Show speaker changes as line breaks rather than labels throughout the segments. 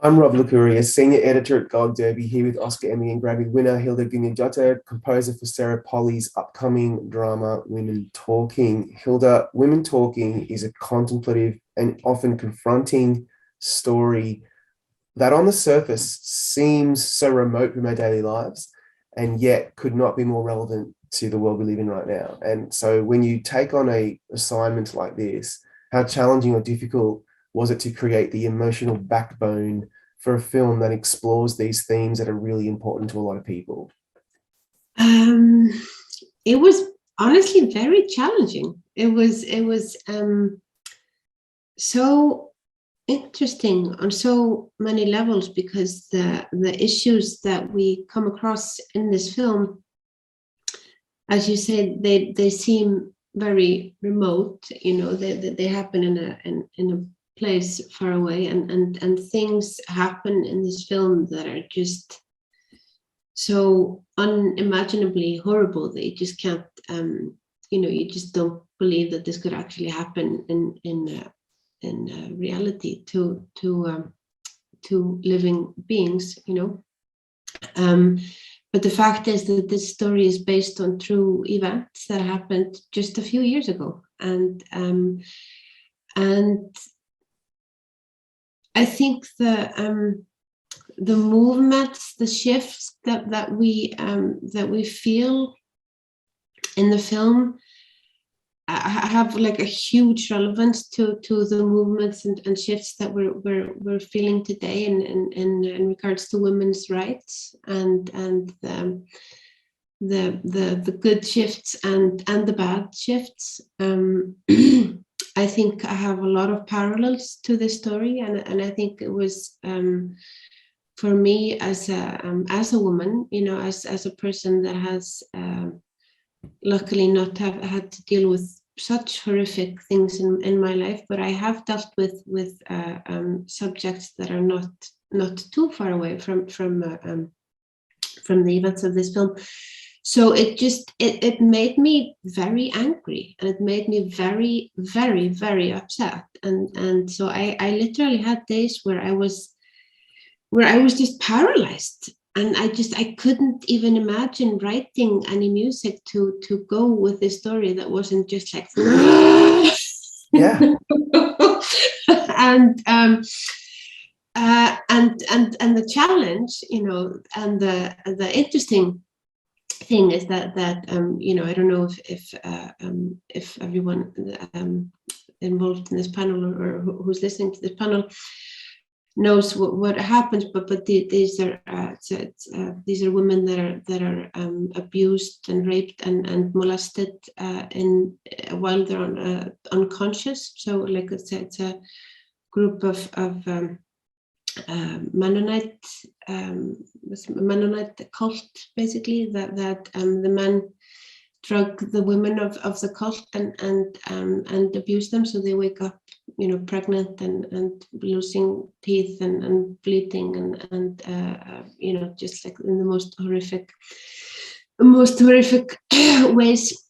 I'm Rob Licuria, Senior Editor at Gold Derby, here with Oscar, Emmy and Grammy winner Hildur Guðnadóttir, composer for Sarah Polley's upcoming drama Women Talking. Hildur, Women Talking is a contemplative and often confronting story that on the surface seems so remote from our daily lives and yet could not be more relevant to the world we live in right now. And so when you take on an assignment like this, how challenging or difficult was it to create the emotional backbone for a film that explores these themes that are really important to a lot of people?
It was honestly very challenging. It was so interesting on so many levels, because the issues that we come across in this film, as you said, they seem very remote. They happen in a place far away, and things happen in this film that are just so unimaginably horrible that you just can't you just don't believe that this could actually happen in reality to living beings. But the fact is that this story is based on true events that happened just a few years ago, and I think the movements, the shifts that we feel in the film have like a huge relevance to the movements and shifts that we're feeling today in regards to women's rights, and the good shifts and the bad shifts. I think I have a lot of parallels to this story, and I think it was for me as a woman, as a person that has luckily not have had to deal with such horrific things in my life, but I have dealt with subjects that are not too far away from the events of this film. So it made me very angry, and it made me very, very, very upset. And so I literally had days where I was just paralyzed, and I couldn't even imagine writing any music to go with this story that wasn't just like
Yeah.
and the challenge, and the interesting thing is that I don't know if everyone involved in this panel or who's listening to this panel knows what happens, but these are women that are abused and raped and molested while they're unconscious. So like it's a group of Mennonite cult, basically, that the men drug the women of the cult and abuse them, so they wake up pregnant and losing teeth and bleeding and just like in the most horrific ways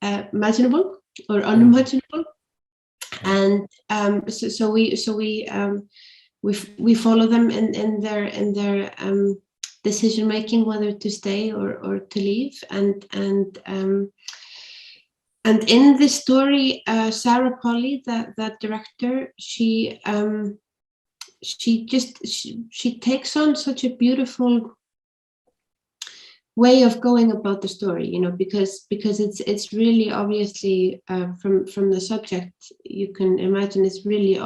imaginable or unimaginable. And so we follow them in their decision making, whether to stay or to leave, and in this story, Sarah Polley, that director, she takes on such a beautiful way of going about the story, because it's really obviously from the subject you can imagine it's really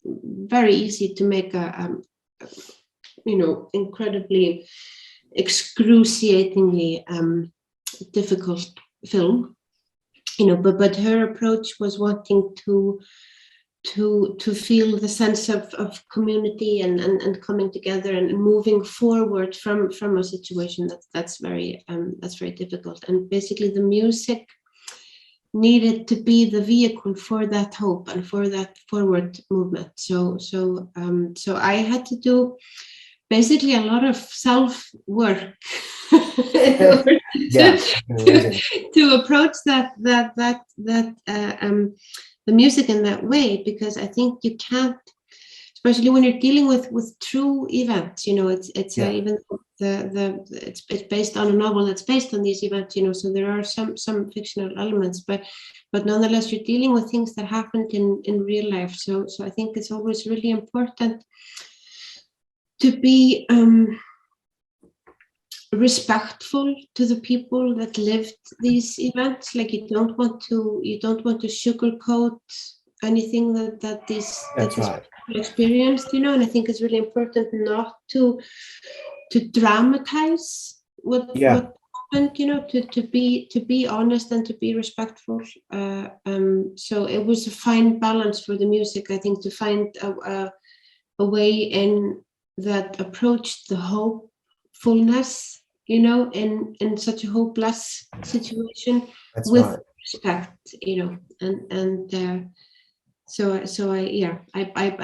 very easy to make a incredibly excruciatingly difficult film, but her approach was wanting to feel the sense of community and coming together and moving forward from a situation that's very difficult. And basically the music needed to be the vehicle for that hope and for that forward movement. So I had to do basically a lot of self-work in order to approach that the music in that way, because I think you can't, especially when you're dealing with true events, it's
Yeah.
even it's based on a novel that's based on these events, so there are some fictional elements, but nonetheless you're dealing with things that happened in real life. So I think it's always really important to be respectful to the people that lived these events. Like you don't want to sugarcoat anything that these
Right.
people experienced, and I think it's really important not to dramatize what happened, to be honest and to be respectful. So it was a fine balance for the music, I think, to find a way in that approached the hopefulness, in such a hopeless situation.
That's
with
right.
respect, and so I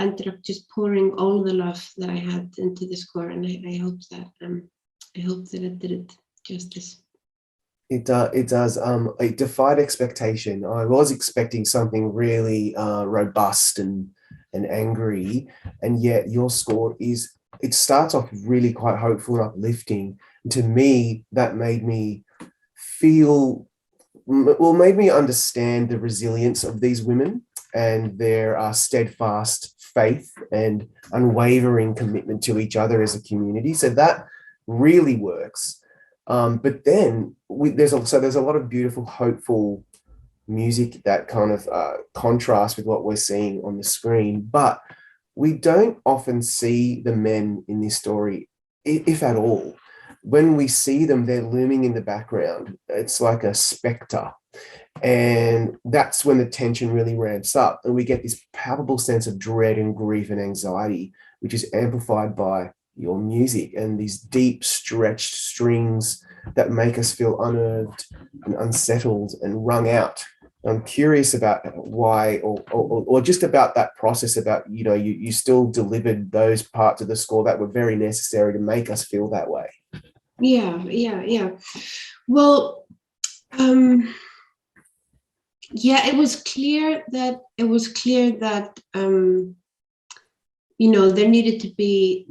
ended up just pouring all the love that I had into the score, and I hope that it did it justice.
It does. It defied expectation. I was expecting something really robust and angry, and yet your score it starts off really quite hopeful and uplifting. And to me, that made me feel, made me understand the resilience of these women and their steadfast faith and unwavering commitment to each other as a community. So that really works. But then there's a lot of beautiful, hopeful music that kind of contrasts with what we're seeing on the screen. But we don't often see the men in this story, if at all. When we see them, they're looming in the background. It's like a specter. And that's when the tension really ramps up. And we get this palpable sense of dread and grief and anxiety, which is amplified by your music and these deep stretched strings that make us feel unnerved and unsettled and wrung out. I'm curious about why, or just about that process, about, you still delivered those parts of the score that were very necessary to make us feel that way.
Yeah. Well, it was clear that there needed to be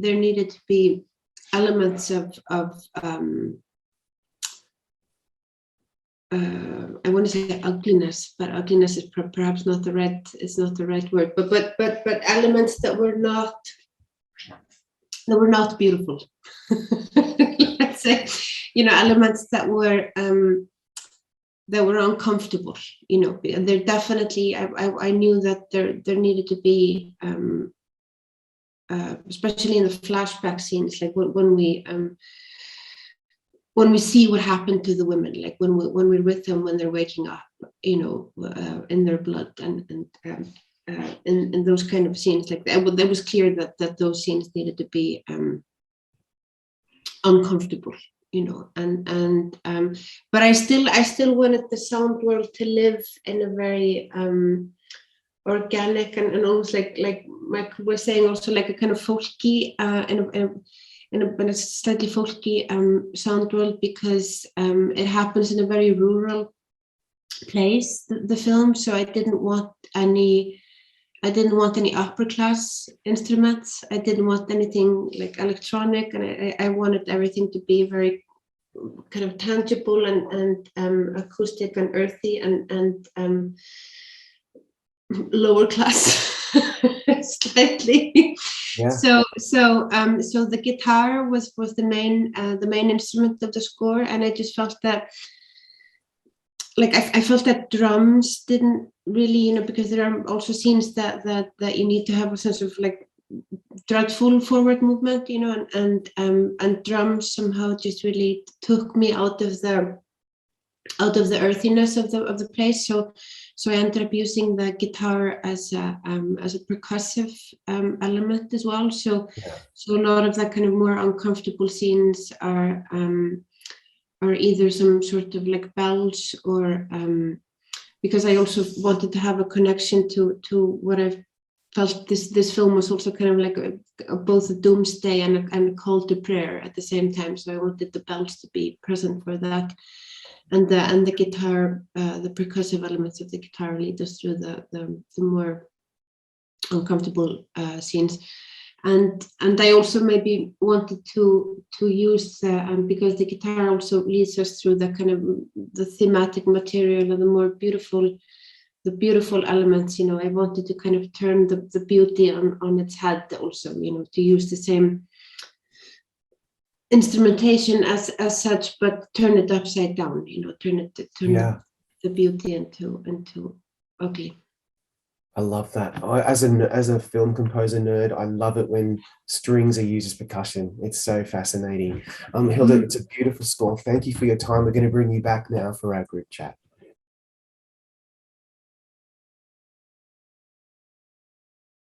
elements of I want to say ugliness, but ugliness is perhaps not the right word. But elements that were not beautiful. Let's say, elements that were uncomfortable. There definitely. I knew that there needed to be, especially in the flashback scenes, like when we see what happened to the women, like when we're with them when they're waking up, in their blood, and in those kind of scenes, like it was clear that those scenes needed to be uncomfortable, but I still wanted the sound world to live in a very organic and almost like Michael was saying, also like a kind of folky in a slightly folky sound world, because it happens in a very rural place, the film. So I didn't want any upper class instruments. I didn't want anything like electronic, and I wanted everything to be very kind of tangible and acoustic and earthy and lower class slightly.
Yeah.
So the guitar was the main instrument of the score, and I just felt that, like, I felt that drums didn't really, because there are also scenes that you need to have a sense of like dreadful forward movement, and drums somehow just really took me out of the earthiness of the place. So I ended up using the guitar as a percussive element as well. So a lot of that kind of more uncomfortable scenes are either some sort of like bells, or because I also wanted to have a connection to what I felt this film was also kind of like both a doomsday and a call to prayer at the same time. So I wanted the bells to be present for that. And the guitar, the percussive elements of the guitar lead us through the more uncomfortable scenes. and I also maybe wanted to use because the guitar also leads us through the kind of the thematic material and the more beautiful elements. You know, I wanted to kind of turn the beauty on its head also. You know, to use the same instrumentation as such, but turn it upside down. You know, turn the beauty into ugly.
I love that. As a film composer nerd, I love it when strings are used as percussion. It's so fascinating. Hildur, it's a beautiful score. Thank you for your time. We're going to bring you back now for our group chat.